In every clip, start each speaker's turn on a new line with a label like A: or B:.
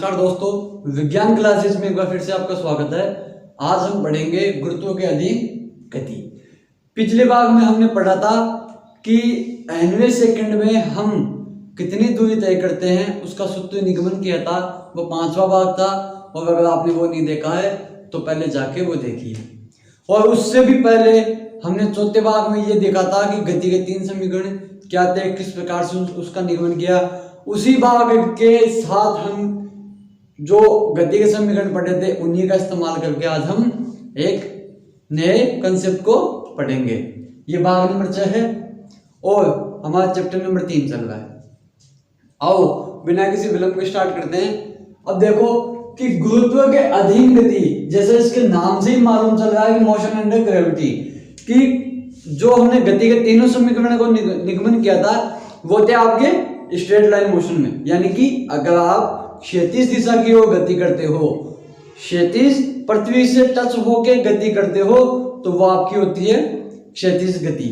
A: नमस्कार दोस्तों, विज्ञान क्लासेस में एक बार फिर से आपका स्वागत है। आज हम पढ़ेंगे गुरुत्व के अधीन गति। पिछले भाग में हमने पढ़ा था कि 9वें सेकंड में हम कितनी दूरी तय करते हैं उसका सूत्र निगमन किया था, वो 5वां भाग था। और अगर आपने वो नहीं देखा है तो पहले जाके वो देखिए। और उससे भी पहले हमने चौथे भाग में ये देखा था कि गति के 3 समीकरण क्या थे, किस प्रकार से उसका निगमन किया। उसी भाग के साथ हम जो गति के समीकरण पढ़े थे उन्हीं का इस्तेमाल करके आज हम एक नए कंसेप्ट को पढ़ेंगे। ये भाग नंबर 6 है और हमारा चैप्टर नंबर 3 चल रहा है। आओ बिना किसी विलंब के स्टार्ट करते हैं। अब देखो कि गुरुत्व के अधीन गति, जैसे इसके नाम से ही मालूम चल रहा है कि मोशन अंडर ग्रेविटी, कि जो हमने गति के तीनों समीकरण को निगमन किया था वो थे आपके स्ट्रेट लाइन मोशन में। यानी कि अगर आप क्षैतिज दिशा की ओर गति करते हो, क्षैतिज पृथ्वी से टच होके गति करते हो, तो वो आपकी होती है क्षैतिज गति।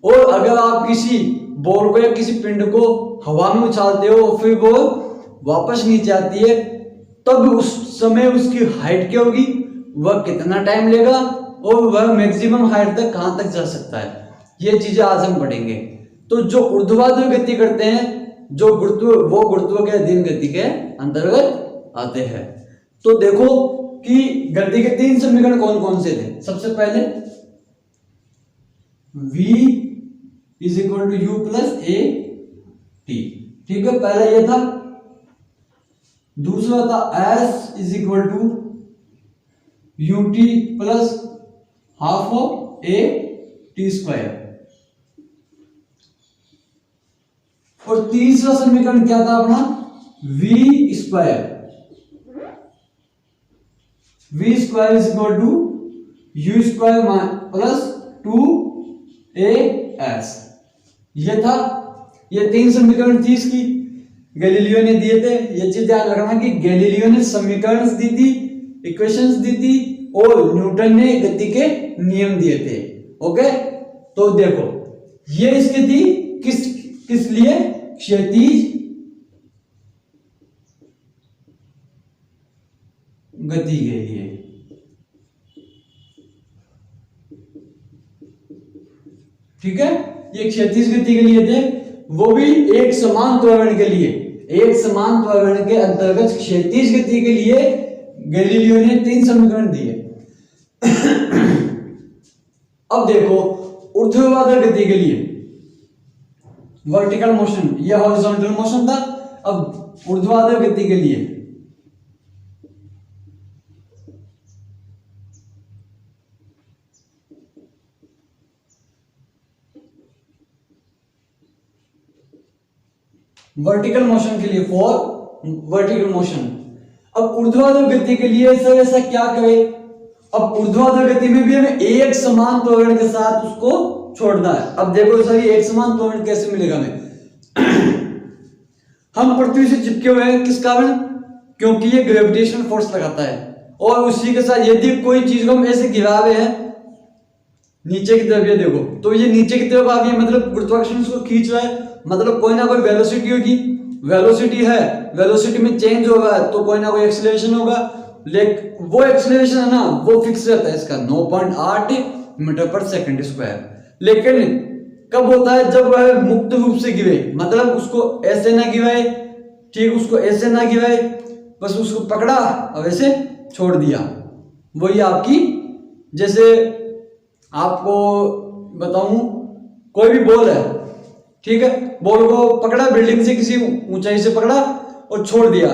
A: और अगर आप किसी बॉल को या किसी पिंड को हवा में उछालते हो फिर वो वापस नीचे आती है, तब उस समय उसकी हाइट क्या होगी, वह कितना टाइम लेगा और वह मैक्सिमम हाइट तक कहां तक जा सकता है, ये चीजें आज हम पढ़ेंगे। तो जो ऊर्ध्वाधर गति करते हैं, जो गुरुत्व के अधीन गति के अंतर्गत आते हैं। तो देखो कि गति के 3 समीकरण कौन कौन से थे। सबसे पहले v = u + a t, ठीक है, पहला ये था। दूसरा था s = ut + ½ a t²। और तीसरा समीकरण क्या था अपना, v² = u² + 2as। ये था, ये 3 समीकरण थी इसकी, गैलीलियो ने दिए थे। ये चीज ध्यान रखना कि गैलीलियो ने समीकरण दी थी, इक्वेशंस दी थी, और न्यूटन ने गति के नियम दिए थे। ओके, तो देखो ये इसकी थी किस लिए, क्षैतिज गति के लिए। ठीक है, ये क्षैतिज गति के लिए थे, वो भी एक समान त्वरण के लिए। एक समान त्वरण के अंतर्गत क्षैतिज गति के लिए गैलीलियो ने 3 समीकरण दिए। अब देखो ऊर्ध्वाधर गति के लिए, वर्टिकल मोशन, यह हॉरिजॉन्टल मोशन था। अब ऊर्ध्वाधर गति के लिए वर्टिकल मोशन के लिए फॉर वर्टिकल मोशन। अब ऊर्ध्वाधर गति के लिए सर ऐसा क्या करें। अब ऊर्ध्वाधर गति में भी हमें एक समान त्वरण के साथ उसको छोड़ना है। अब देखो सर ये एक समान त्वरण कैसे मिलेगा हमें। हम पृथ्वी से चिपके हुए हैं, किस कारण, क्योंकि ये ग्रेविटेशनल फोर्स लगाता है। और उसी के साथ यदि कोई चीज को हम ऐसे गिरा हुए हैं नीचे की तरफ, ये देखो तो ये नीचे की तरफ आ गई, मतलब गुरुत्वाकर्षण इसको खींच रहा है, मतलब कोई ना कोई वेलोसिटी होगी। वेलोसिटी है, वेलोसिटी में चेंज होगा तो कोई ना कोई एक्सीलरेशन होगा। लेकिन वो एक्सीलरेशन है ना, वो फिक्स रहता है इसका 9.8 मीटर/सेकंड²। लेकिन कब होता है, जब वह मुक्त रूप से गिरे, मतलब उसको ऐसे ना गिराए, ठीक, उसको ऐसे ना गिराए, बस उसको पकड़ा और ऐसे छोड़ दिया। वही आपकी, जैसे आपको बताऊं, कोई भी बॉल है, ठीक है, बॉल को पकड़ा, बिल्डिंग से किसी ऊंचाई से पकड़ा और छोड़ दिया,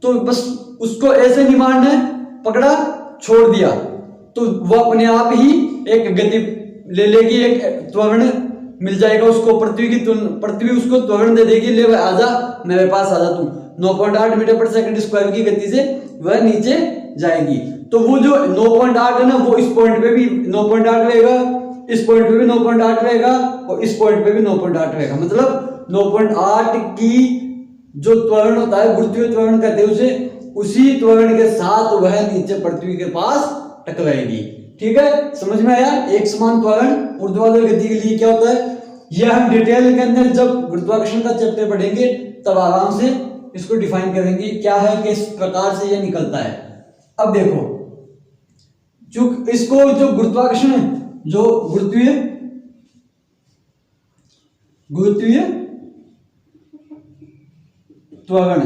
A: तो बस उसको ऐसे नहीं मारना है, पकड़ा छोड़ दिया, तो वो अपने आप ही एक गति ले लेगी, एक त्वरण मिल जाएगा उसको। पृथ्वी उसको त्वरण दे देगी, ले आजा मेरे पास आजा तू, 9.8 मीटर/सेकंड² की गति से वह नीचे जाएगी। तो वो जो 9.8 है ना, वो इस पॉइंट पे भी 9.8 रहेगा, इस पॉइंट पे भी 9.8 रहेगा और इस पॉइंट पे भी 9.8 रहेगा। मतलब 9.8 की जो त्वरण होता है, गुरुत्वीय त्वरण कहते हैं उसे, उसी त्वरण के साथ वह नीचे पृथ्वी के पास टकराएगी। ठीक है, समझ में आया। एक समान त्वरण ऊर्ध्वाधर गति के लिए क्या होता है, यह हम डिटेल के अंदर जब गुरुत्वाकर्षण का चैप्टर पढ़ेंगे तब आराम से इसको डिफाइन करेंगे क्या है, किस प्रकार से ये निकलता है। अब देखो, जो इसको जो गुरुत्वाकर्षण है, जो गुरुत्वीय त्वरण,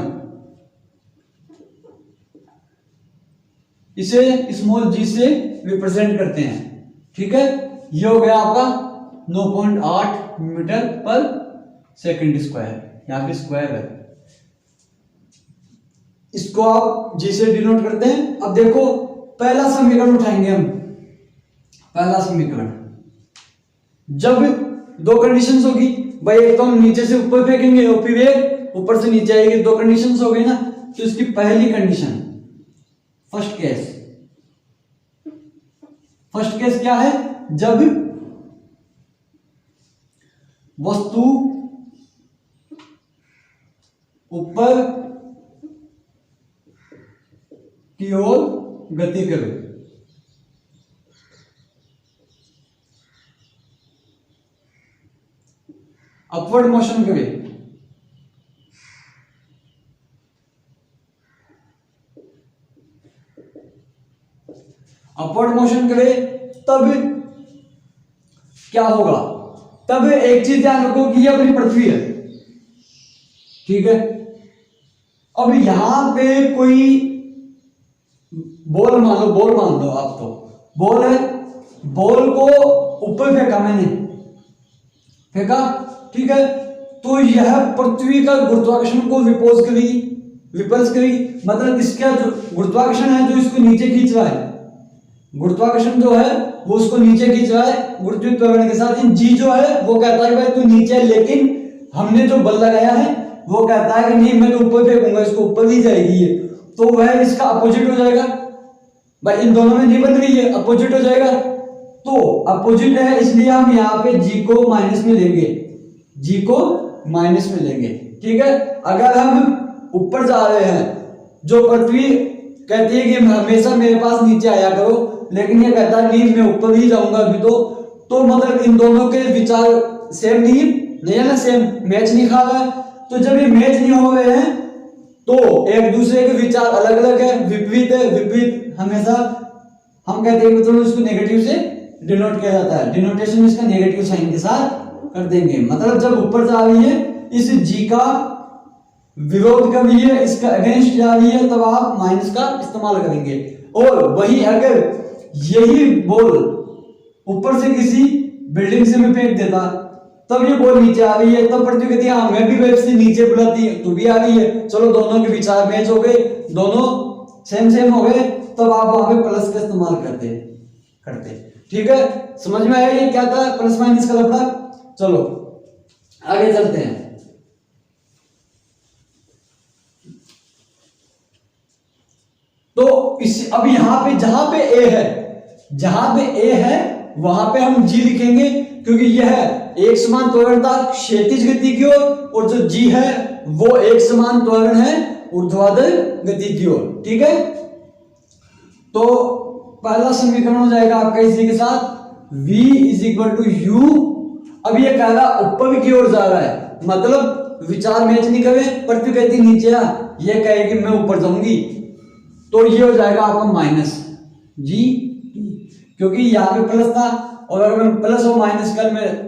A: इसे स्मॉल जी से रिप्रेजेंट करते हैं। ठीक है, ये हो गया आपका 9.8 मीटर पर सेकंड स्क्वायर, यहां पे स्क्वायर है, इसको आप जी से डिनोट करते हैं। अब देखो पहला समीकरण उठाएंगे हम। पहला समीकरण, जब दो कंडीशंस होगी भाई, एक तो हम नीचे से ऊपर फेंकेंगे और फिर एक ऊपर से नीचे आएगी, दो कंडीशंस हो गई ना। तो इसकी पहली कंडीशन, फर्स्ट केस क्या है, जब वस्तु ऊपर की ओर गति करे, अपवर्ड मोशन करे, अपवर्ड मोशन करे, तब क्या होगा, तब एक चीज ध्यान रखो कि ये अपनी पृथ्वी है। ठीक है, अब यहां पे कोई बॉल मान लो आप, तो बॉल है, बॉल को ऊपर फेंका मैंने, फेंका, ठीक है, तो यह पृथ्वी का गुरुत्वाकर्षण को रिपल्स करेगी, मतलब इसका जो गुरुत्वाकर्षण है जो इसको नीचे खींच रहा है, गुरुत्वाकर्षण जो है वो उसको नीचे खींच रहा है गुरुत्वीय त्वरण के साथ। जी जो है वो कहता है भाई तू नीचे है, लेकिन हमने जो बल लगाया है वो कहता है कि नहीं मैं तो ऊपर फेंकूंगा, इसको ऊपर ही जाएगी ये, तो वह इसका अपोजिट हो जाएगा भाई, इन दोनों में नहीं बन रही है, अपोजिट हो जाएगा। तो अपोजिट है इसलिए हम यहाँ पे जी को माइनस में लेंगे, जी को माइनस में लेंगे। ठीक है, अगर हम ऊपर जा रहे हैं, जो पृथ्वी कहती है कि हमेशा मेरे पास नीचे आया करो, लेकिन ये कहता है नहीं मैं ऊपर ही जाऊंगा अभी, तो मतलब इन दोनों के विचार सेम नहीं है ना, सेम मैच नहीं खा रहा है। तो जब ये मैच नहीं हो रहे हैं तो एक दूसरे के विचार अलग अलग है, विपरीत है, विपरीत हमेशा हम कहते हैं मतलब इसको नेगेटिव से डिनोट किया जाता है, डिनोटेशन इसका नेगेटिव साइन के साथ कर देंगे। मतलब जब ऊपर जा रही है इस जी का विरोध कर रही है, इसका अगेंस्ट जा रही है, तब आप माइनस का इस्तेमाल करेंगे। और वही अगर यही बॉल ऊपर से किसी बिल्डिंग से मैं फेंक देता, तब ये बॉल नीचे आ रही है, तब पृथ्वी कहती है हाँ मैं भी वेब से नीचे बुलाती है, तू भी आ रही है, चलो दोनों के विचार मैच हो गए, दोनों सेम हो गए, तब आप वहां पे प्लस का इस्तेमाल करते। ठीक है, समझ में आया ये क्या था प्लस माइनस का लफड़ा। चलो आगे चलते हैं। तो इस अब यहां पे जहां पे ए है वहां पे हम जी लिखेंगे, क्योंकि यह एक समान त्वरण था क्षैतिज गति की ओर, और जो जी है वो एक समान त्वरण है ऊर्ध्वाधर गति की ओर। ठीक है, तो पहला समीकरण हो जाएगा आपका इसी के साथ v = u। अब ये कह रहा ऊपर की ओर जा रहा है, मतलब विचार मैच नहीं करे, पृथ्वी कहती नीचे आ, ये कहेगी मैं ऊपर जाऊंगी, तो ये हो जाएगा आपका माइनस जी, क्योंकि यहाँ पे प्लस था, और अगर मैं प्लस और माइनस कल में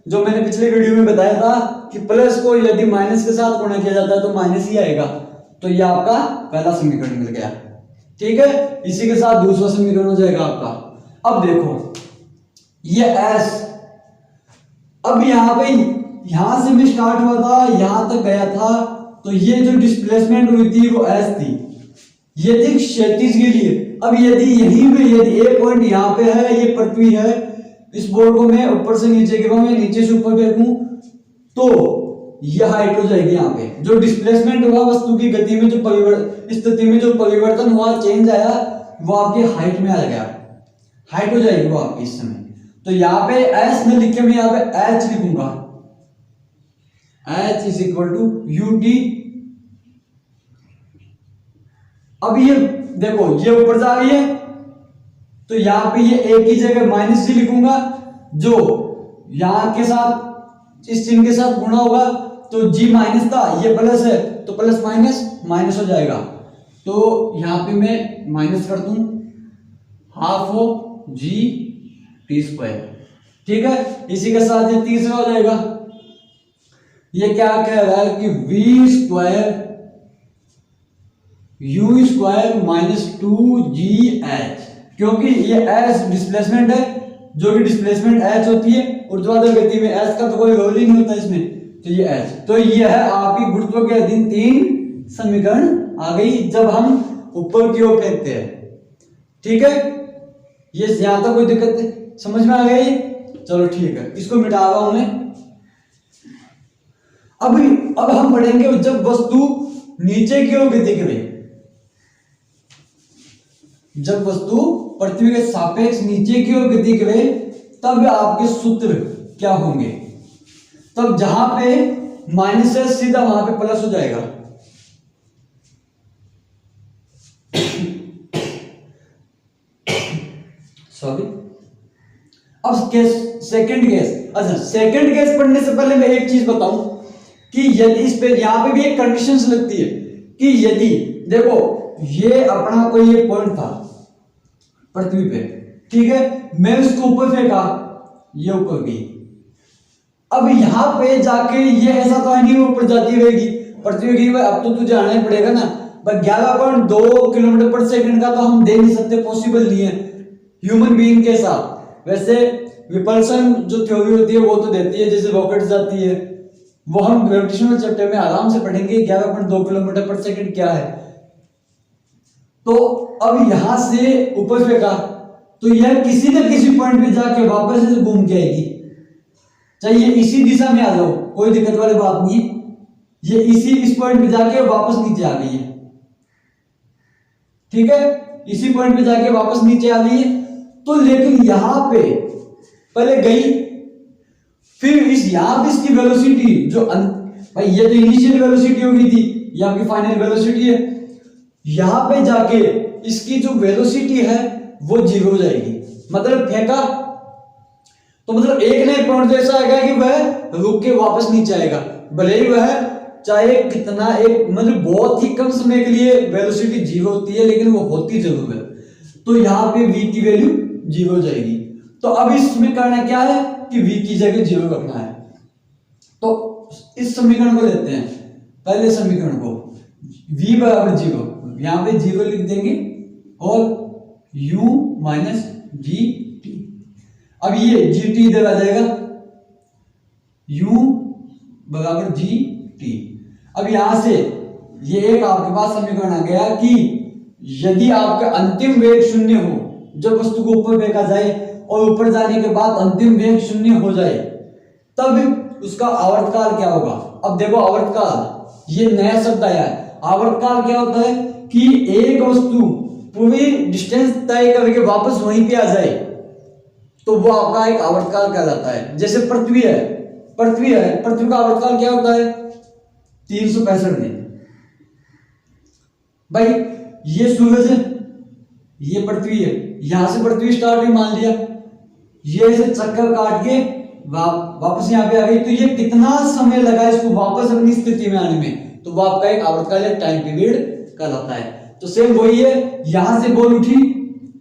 A: जो मैंने पिछले वीडियो में बताया था कि प्लस को यदि माइनस के साथ गुणा किया जाता है तो माइनस ही आएगा, तो ये आपका पहला समीकरण मिल गया। ठीक है, इसी के साथ दूसरा समीकरण हो जाएगा आपका। अब देखो ये एस, अब यहाँ पे यहां से मैं स्टार्ट हुआ था, यहां तक गया था, तो ये जो डिस्प्लेसमेंट हुई थी वो एस थी, ये थी क्षैतिज के लिए। अब यदि यहीं पे यदि एक पॉइंट यहाँ पे है, ये पृथ्वी है, इस बोर्ड को मैं ऊपर से नीचे गिराऊं या नीचे से ऊपर फेंकूं, तो यह हाइट हो जाएगी। यहाँ पे जो डिस्प्लेसमेंट हुआ वस्तु की गति में, जो स्थिति में जो परिवर्तन हुआ, चेंज आया, वो आपकी हाइट में आ गया, हाइट हो जाएगी वो आपकी इस समय। तो यहाँ पे एस न लिख के मैं यहाँ पे एच लिखूंगा, एच = ut। अब ये देखो ये ऊपर जा रही है, तो यहां पे ये एक ही जगह माइनस जी लिखूंगा, जो यहां के साथ इस चिन्ह के साथ गुणा होगा, तो g माइनस था, ये प्लस है तो प्लस माइनस माइनस हो जाएगा। तो यहां पे मैं माइनस कर दूं half of g T square, ठीक है। इसी के साथ ये तीसरा हो जाएगा, ये क्या कह रहा है कि v square u square minus 2gh, क्योंकि ये h डिस्प्लेसमेंट है, जो भी डिस्प्लेसमेंट h होती है ऊर्ध्वाधर गति में h का तो कोई रोल ही नहीं होता इसमें, तो ये h, तो ये है आपकी गुरुत्व के अधीन 3 समीकरण आ गई जब हम ऊपर की ओर फेंकते हैं, ठीक है। ये यहां तक कोई दिक्कत है, समझ में आ गई? चलो ठीक है, इसको मिटा रहा हूं मैं। अब हम पढ़ेंगे जब वस्तु नीचे की ओर गति करे, जब वस्तु पृथ्वी के सापेक्ष नीचे की ओर गति करे तब आपके सूत्र क्या होंगे। तब जहां पे माइनस है सीधा वहां पे प्लस हो जाएगा। सॉरी, अब केस सेकंड केस, अच्छा सेकंड केस पढ़ने से पहले मैं एक चीज बताऊं कि यदि इस पे यहां पे भी एक कंडीशंस लगती है कि यदि देखो ये अपना कोई एक पॉइंट था पृथ्वी पे, ठीक है, मैं उसको ऊपर फेंका, ये ऊपर गई, अब यहां पे जाके ये ऐसा तो है नहीं ऊपर जाती रहेगी पृथ्वी की, अब तो तुझे आना ही पड़ेगा ना। 11.2 किलोमीटर पर सेकंड का तो हम दे नहीं सकते, पॉसिबल नहीं है ह्यूमन बीइंग के साथ। वैसे विपल्सन जो थ्योरी होती है वो तो देती है, जैसे रॉकेट जाती है, वो हम ग्रेविटेशनल चैप्टर में आराम से पढ़ेंगे 11.2 किलोमीटर पर सेकंड क्या है। तो अब यहां से ऊपर फेंका तो यह किसी न किसी पॉइंट पे जाके वापस से घूम के आएगी, चाहिए इसी दिशा में आ जाओ, कोई दिक्कत वाली बात नहीं है। ये इस पॉइंट पे जाके वापस नीचे आ गई है, ठीक है, इसी पॉइंट पे जाके वापस नीचे आ गई है। तो लेकिन यहां पे पहले गई, फिर यहां पे इसकी वेलोसिटी जो भाई ये तो इनिशियल वेलोसिटी होगी थी, ये आपकी फाइनल वेलोसिटी है, यहां पे जाके इसकी जो वेलोसिटी है वो 0 हो जाएगी। मतलब फेंका तो मतलब एक ना एक पॉइंट तो ऐसा आएगा कि वह रुक के वापस नीचे आएगा, भले ही वह चाहे कितना एक मतलब बहुत ही कम समय के लिए वेलोसिटी 0 होती है, लेकिन वो होती जरूर है। तो यहाँ पे v की वैल्यू 0 हो जाएगी। तो अब इसमें करना क्या है कि v की जगह 0 रखना है। तो इस समीकरण को लेते हैं, पहले समीकरण को v बराबर 0, यहाँ पे 0 लिख देंगे और u माइनस जी टी। अब ये जी टी इधर आ जाएगा, u बराबर जी टी। अब यहां से ये एक आपके पास समीकरण आ गया कि यदि आपका अंतिम वेग 0 हो, जब वस्तु को ऊपर फेंका जाए और ऊपर जाने के बाद अंतिम वेग 0 हो जाए, तब उसका आवर्तकाल क्या होगा। अब देखो आवर्तकाल ये नया शब्द आया है। आवर्तकाल क्या होता है कि एक वस्तु पूरी डिस्टेंस तय करके वापस वहीं पे आ जाए तो वो आपका एक आवर्तकाल कहलाता है। जैसे पृथ्वी है, पृथ्वी का आवर्तकाल क्या होता है 365 दिन। भाई ये सूरज है, ये पृथ्वी है, यहां से पृथ्वी स्टार्ट हुई मान लिया, ये ऐसे चक्कर काट के वापस यहाँ पे आ गई, तो ये कितना समय लगा इसको वापस अपनी स्थिति में आने में, तो वो आपका एक आवर्तकाल या टाइम पीरियड कहलाता है। तो सेम वही है, यहां से बॉल उठी,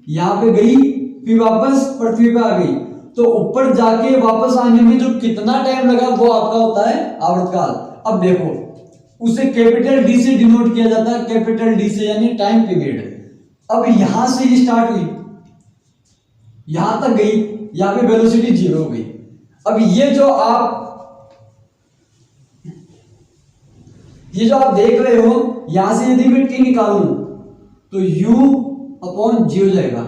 A: यहां पे गई, फिर वापस पृथ्वी पे आ गई, तो ऊपर जाके वापस आने में जो कितना टाइम लगा वो आपका होता है आवर्तकाल। अब देखो उसे कैपिटल डी से डिनोट किया जाता है, कैपिटल डी से यानी टाइम पीरियड। अब यहां से ये स्टार्ट हुई, यहां तक गई, यहां पे वेलोसिटी 0 हो गई। अब ये जो आप देख रहे हो, यहां से यदि मैं टी निकालूं तो u अपॉन g हो जाएगा।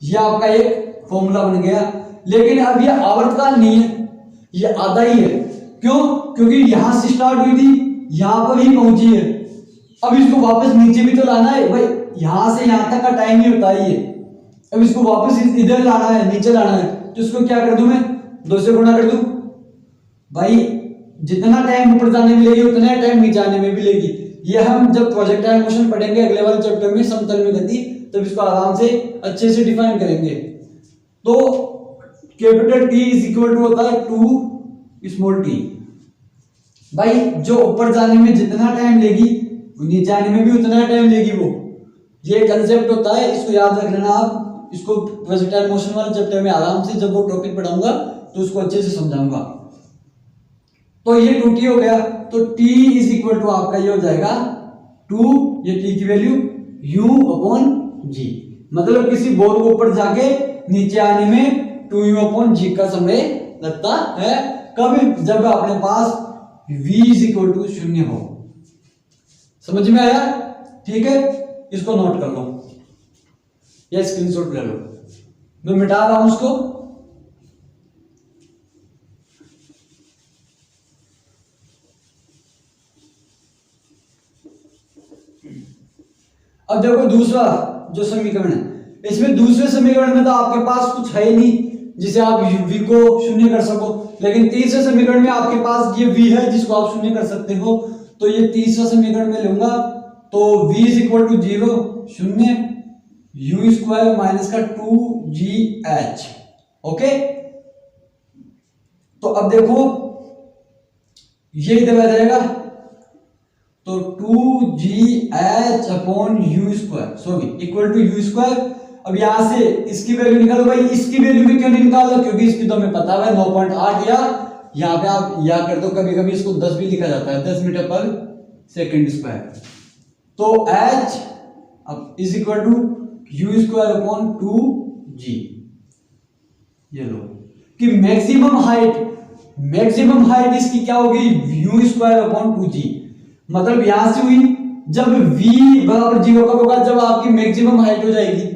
A: ये आपका एक फॉर्मूला बन गया। लेकिन अब ये आवर्तकाल नहीं है, ये आधा ही है। क्यों? क्योंकि यहां से स्टार्ट हुई थी, यहां पर ही पहुंची है। अब इसको वापस नीचे भी तो लाना है भाई, यहां से यहां तक का टाइम ही होता है ये। अब इसको वापस इधर लाना है, नीचे लाना है, तो इसको क्या कर दूं मैं 2 से गुणा कर दूं। भाई जितना टाइम ऊपर जाने में लेगी उतना टाइम नीचे आने में भी लेगी। ये हम जब प्रोजेक्टाइल मोशन पढ़ेंगे अगले वाले चैप्टर में समतल में गति, तब इसको आराम से अच्छे से डिफाइन करेंगे। तो capital T is equal to होता है 2 स्मॉल t। भाई जो ऊपर जाने में जितना टाइम लेगी नीचे आने में भी उतना टाइम लेगी वो। ये कंसेप्ट होता है, इसको याद रख लेना आप। इसको प्रोजेक्टाइल मोशन वाले चैप्टर में आराम से जब वो टॉपिक पढ़ाऊंगा तो उसको अच्छे से समझाऊंगा। तो ये 2t हो गया, तो t इज इक्वल टू आपका ये हो जाएगा 2, ये t की वैल्यू u अपॉन g, मतलब किसी बॉल को ऊपर जाके नीचे आने में 2u अपॉन g का समय लगता है। कभी जब अपने पास v इज इक्वल टू 0 हो। समझ में आया? ठीक है, इसको नोट कर लो या स्क्रीनशॉट ले लो। मैं मिटा रहा हूं उसको। अब देखो दूसरा जो समीकरण है, इसमें दूसरे समीकरण में तो आपके पास कुछ है ही नहीं जिसे आप v को शून्य कर सको, लेकिन तीसरे समीकरण में आपके पास ये v है जिसको आप शून्य कर सकते हो। तो ये तीसरा समीकरण में लूंगा, तो v इज इक्वल टू 0 शून्य, u स्क्वायर माइनस का 2gh। ओके, तो अब देखो ये इधर आ जाएगा, तो 2gh upon u square, sorry equal to u square. अब यहां से इसकी वैल्यू निकालो। भाई इसकी वैल्यू भी क्यों नहीं निकालो, क्योंकि इसकी तो हमें पता है 9.8, या यहाँ पे आप या कर दो, कभी कभी इसको 10 भी लिखा जाता है, 10 मीटर पर सेकेंड स्क्वायर। तो h अब is equal to u square upon 2g। ये लो कि मैक्सिमम हाइट इसकी क्या होगी, u स्क्वायर अपॉन 2g। मतलब यहां से हुई जब v बराबर 0 कब होगा, जब आपकी मैक्सिमम हाइट हो जाएगी।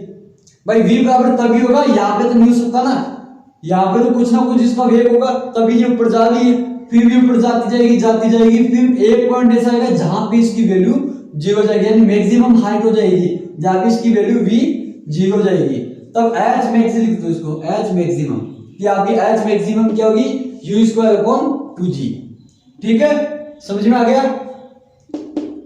A: भाई v बराबर तभी होगा, यहाँ पे तो नहीं हो सकता ना, यहाँ पे तो कुछ ना कुछ इसका वेग होगा, तभी ये ऊपर जा रही है, फिर भी ऊपर जाती जाएगी, फिर एक पॉइंट ऐसा आएगा जहां पे इसकी वैल्यू 0 हो जाएगी, यानी मैक्सिमम हाइट हो जाएगी जहां पे इसकी वैल्यू v 0 हो जाएगी। तब h मैक्स लिख दो इसको, h मैक्सिमम, कि आपकी h मैक्सिमम क्या होगी, u स्क्वायर अपॉन 2g। ठीक है, समझ में आ गया?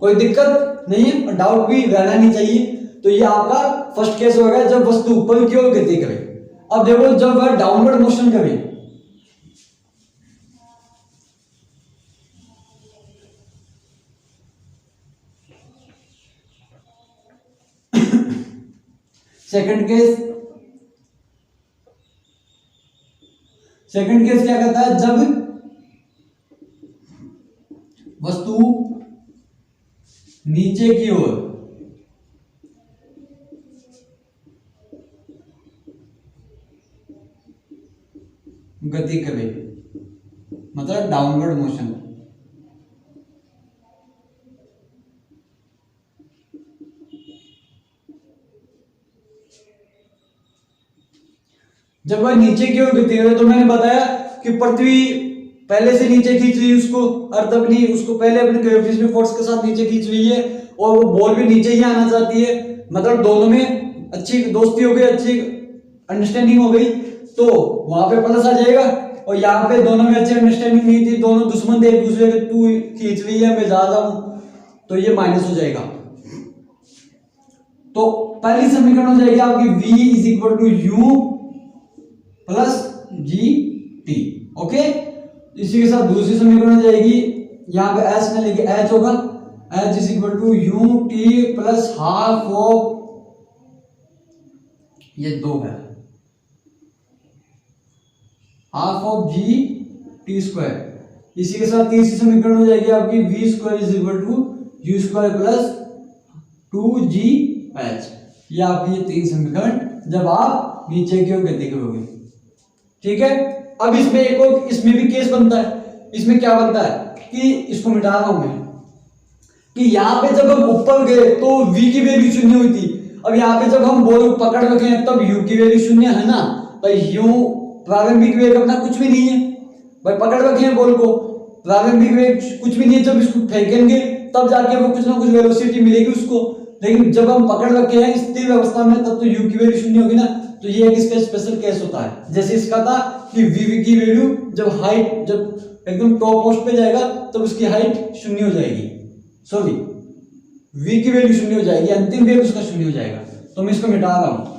A: कोई दिक्कत नहीं है और डाउट भी रहना नहीं चाहिए। तो ये आपका फर्स्ट केस होगा जब वस्तु ऊपर की ओर गति करे। अब देखो जब वह डाउनवर्ड मोशन करे, सेकंड केस क्या कहता है, जब वस्तु नीचे की ओर गति करे, मतलब डाउनवर्ड मोशन। जब वह नीचे की ओर गति करे, तो मैंने बताया कि पृथ्वी पहले से नीचे खींच रही है उसको, अर्थ अपनी उसको पहले अपने ग्रेविटेशनल फोर्स के साथ नीचे खींच रही है, और वो बॉल भी नीचे ही आना चाहती है। मतलब दोनों में अच्छी दोस्ती हो गई, अच्छी अंडरस्टैंडिंग हो गई, तो वहां पे प्लस आ जाएगा। और यहाँ पे दोनों में अच्छी अंडरस्टैंडिंग नहीं थी, दोनों दुश्मन थे एक दूसरे के, तू खींच रही है मैं जा रहा हूं, तो ये माइनस हो जाएगा। तो पहली समीकरण हो जाएगी आपकी v is equal to u plus G T. Okay, इसी के साथ दूसरी समीकरण हो जाएगी, यहाँ पे h में लेके h होगा, h is equal to you T plus half of, ये 2 है, half of G T square. इसी के साथ तीसरी समीकरण हो जाएगी आपकी v square is equal to you square plus 2gh। ये आपकी ये 3 समीकरण जब आप नीचे की ओर गति करोगे। ठीक है, अब इसमें एक और इसमें भी केस बनता है। इसमें क्या बनता है कि इसको मिटा रहा हूं मैं, कि यहाँ पे जब हम ऊपर गए तो v की वैल्यू 0 हुई थी। अब यहाँ पे जब हम बॉल पकड़ रखे हैं तब u की वैल्यू 0 है ना भाई, u प्रारंभिक वेग अपना कुछ भी नहीं है भाई, पकड़ रखे हैं बॉल को, प्रारंभिक वेग कुछ भी नहीं है। जब इसको फेंकेंगे तब जाके वो कुछ ना कुछ वेलोसिटी मिलेगी उसको, लेकिन जब हम पकड़ रखे हैं स्थिर अवस्था में तब तो u की वैल्यू 0 होगी ना। तो ये एक इसका स्पेशल केस होता है, जैसे इसका था कि v की वैल्यू जब हाइट जब एकदम टॉप पोस्ट पे जाएगा तब उसकी हाइट 0 हो जाएगी, सॉरी v की वैल्यू 0 हो जाएगी, अंतिम वेग उसका 0 हो जाएगा। तो मैं इसको मिटा रहा हूं।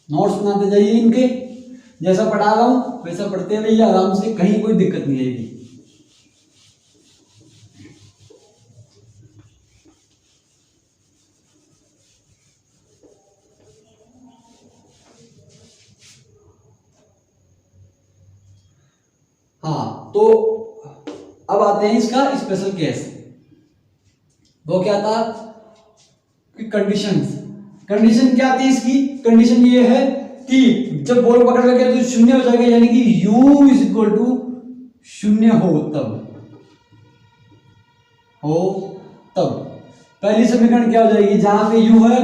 A: नोट्स बनाते जाइए इनके। जैसा पढ़ा रहा हूं वैसा पढ़ते रहिए आराम से, कहीं कोई दिक्कत नहीं आएगी। हाँ, तो अब आते हैं इसका स्पेशल केस। वो क्या था कि कंडीशन क्या थी इसकी? कंडीशन ये है कि जब बॉल पकड़ लगे तो शून्य हो जाएगा, यानी कि u इज इक्वल टू शून्य हो तब पहली समीकरण क्या हो जाएगी? जहां पे u है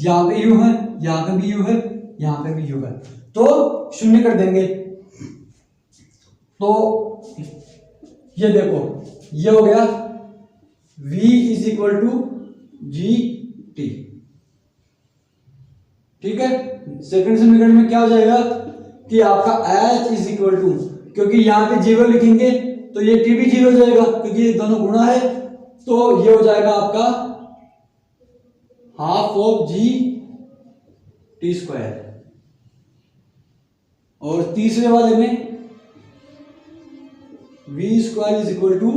A: यहां पे u है, यहां पे भी u है, यहां पे भी u है, तो शून्य कर देंगे। तो ये देखो ये हो गया v is equal to G T. ठीक है, सेकंड समीकरण में क्या हो जाएगा कि आपका h इज इक्वल टू, क्योंकि यहां पे जीरो लिखेंगे तो ये t भी जीरो हो जाएगा क्योंकि ये दोनों गुणा है, तो ये हो जाएगा आपका half of G T square. और तीसरे वाले में v square is equal to,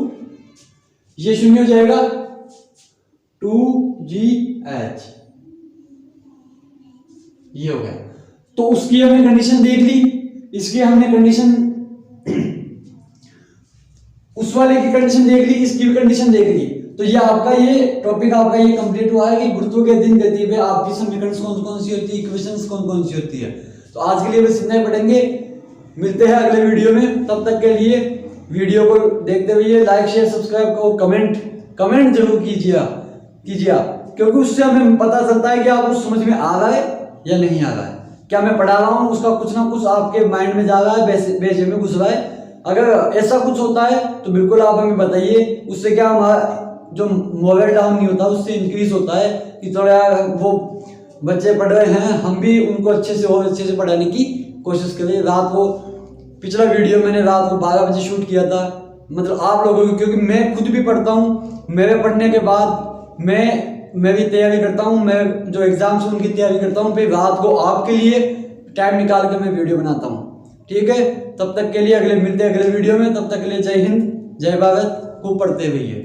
A: ये शून्य हो जाएगा 2gh। ये हो गया। तो उसकी हमने कंडीशन देख ली, इसकी हमने कंडीशन उस वाले की कंडीशन देख ली, इसकी भी कंडीशन देख ली। तो ये आपका ये टॉपिक आपका ये कंप्लीट हुआ है कि गुरुत्व के अधीन गति में आपकी समीकरण कौन कौन सी होती है, इक्वेशंस कौन कौन सी होती है। तो आज के लिए बस इतना ही पढ़ेंगे, मिलते हैं अगले वीडियो में। तब तक के लिए वीडियो को देखते हुए लाइक शेयर सब्सक्राइब और कमेंट जरूर कीजिए, क्योंकि उससे हमें पता चलता है कि आपको समझ में आ रहा है या नहीं आ रहा है, क्या मैं पढ़ा रहा हूँ उसका कुछ ना कुछ आपके माइंड में जा रहा है, बेजे में घुस रहा है। अगर ऐसा कुछ होता है तो बिल्कुल आप हमें बताइए, उससे क्या हमारा जो मोबाइल डाउन नहीं होता उससे इंक्रीज होता है कि थोड़ा वो बच्चे पढ़ रहे हैं, हम भी उनको अच्छे से पढ़ाने की कोशिश करें। रात को पिछला वीडियो मैंने रात को 12 बजे शूट किया था, मतलब आप लोगों को, क्योंकि मैं खुद भी पढ़ता हूँ, मेरे पढ़ने के बाद मैं भी तैयारी करता हूँ, मैं जो एग्जाम्स हैं उनकी तैयारी करता हूँ, फिर रात को आपके लिए टाइम निकाल के मैं वीडियो बनाता हूँ। ठीक है, तब तक के लिए मिलते हैं अगले वीडियो में। तब तक के लिए जय हिंद, जय भारत, खूब पढ़ते हुए।